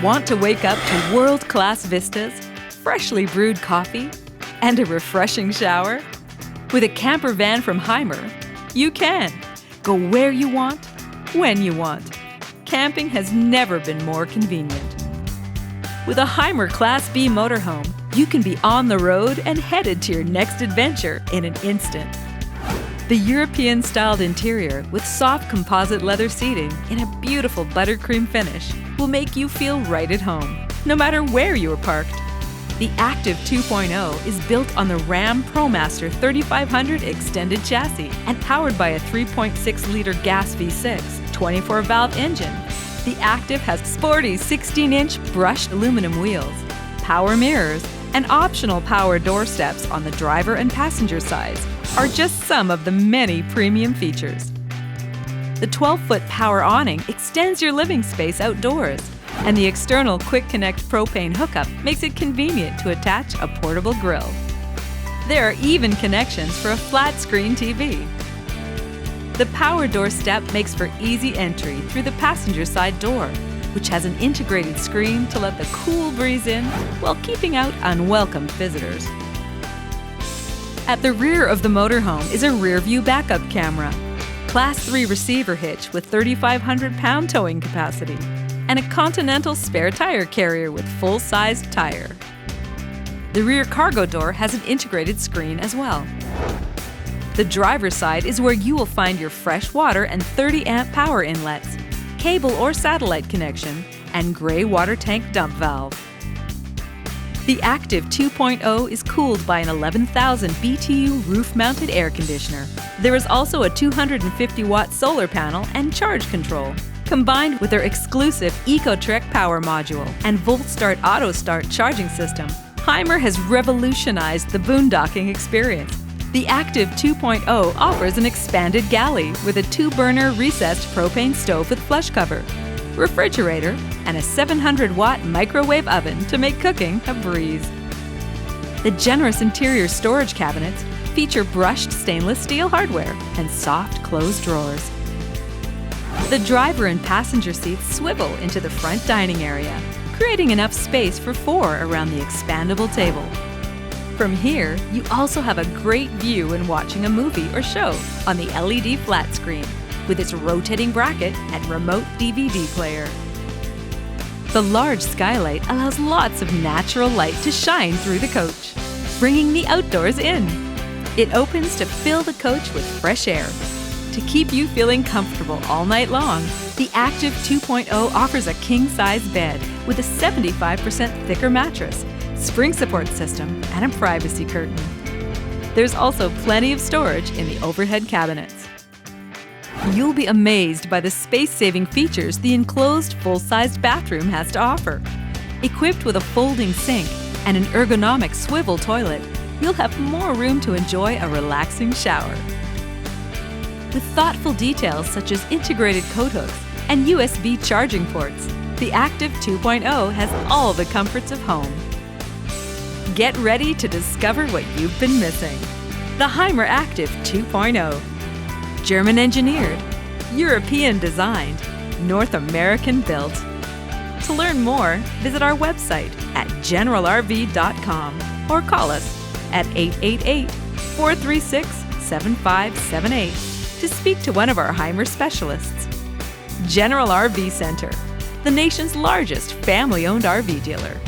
Want to wake up to world-class vistas, freshly brewed coffee, and a refreshing shower? With a camper van from Hymer, you can go where you want, when you want. Camping has never been more convenient. With a Hymer Class B motorhome, you can be on the road and headed to your next adventure in an instant. The European-styled interior with soft composite leather seating in a beautiful buttercream finish will make you feel right at home, no matter where you are parked. The Aktiv 2.0 is built on the Ram ProMaster 3500 extended chassis and powered by a 3.6-liter gas V6 24-valve engine. The Aktiv has sporty 16-inch brushed aluminum wheels, power mirrors, and optional power door steps on the driver and passenger sides are just some of the many premium features. The 12-foot power awning extends your living space outdoors, and the external Quick Connect propane hookup makes it convenient to attach a portable grill. There are even connections for a flat-screen TV. The power door step makes for easy entry through the passenger side door, which has an integrated screen to let the cool breeze in while keeping out unwelcome visitors. At the rear of the motorhome is a rear-view backup camera, Class 3 receiver hitch with 3,500-pound towing capacity, and a Continental spare tire carrier with full-sized tire. The rear cargo door has an integrated screen as well. The driver's side is where you will find your fresh water and 30-amp power inlets, cable or satellite connection, and gray water tank dump valve. The Aktiv 2.0 is cooled by an 11,000 BTU roof-mounted air conditioner. There is also a 250-watt solar panel and charge control. Combined with their exclusive EcoTrek power module and VoltStart auto-start charging system, Hymer has revolutionized the boondocking experience. The Aktiv 2.0 offers an expanded galley with a 2-burner recessed propane stove with flush cover, refrigerator, and a 700-watt microwave oven to make cooking a breeze. The generous interior storage cabinets feature brushed stainless steel hardware and soft closed drawers. The driver and passenger seats swivel into the front dining area, creating enough space for 4 around the expandable table. From here, you also have a great view when watching a movie or show on the LED flat screen with its rotating bracket and remote DVD player. The large skylight allows lots of natural light to shine through the coach, bringing the outdoors in. It opens to fill the coach with fresh air. To keep you feeling comfortable all night long, the Aktiv 2.0 offers a king-size bed with a 75% thicker mattress, spring support system, and a privacy curtain. There's also plenty of storage in the overhead cabinets. You'll be amazed by the space-saving features the enclosed full-sized bathroom has to offer. Equipped with a folding sink and an ergonomic swivel toilet, you'll have more room to enjoy a relaxing shower. With thoughtful details such as integrated coat hooks and USB charging ports, the Aktiv 2.0 has all the comforts of home. Get ready to discover what you've been missing. The Hymer Aktiv 2.0. German engineered, European designed, North American built. To learn more, visit our website at generalrv.com or call us at 888-436-7578 to speak to one of our Hymer specialists. General RV Center, the nation's largest family-owned RV dealer.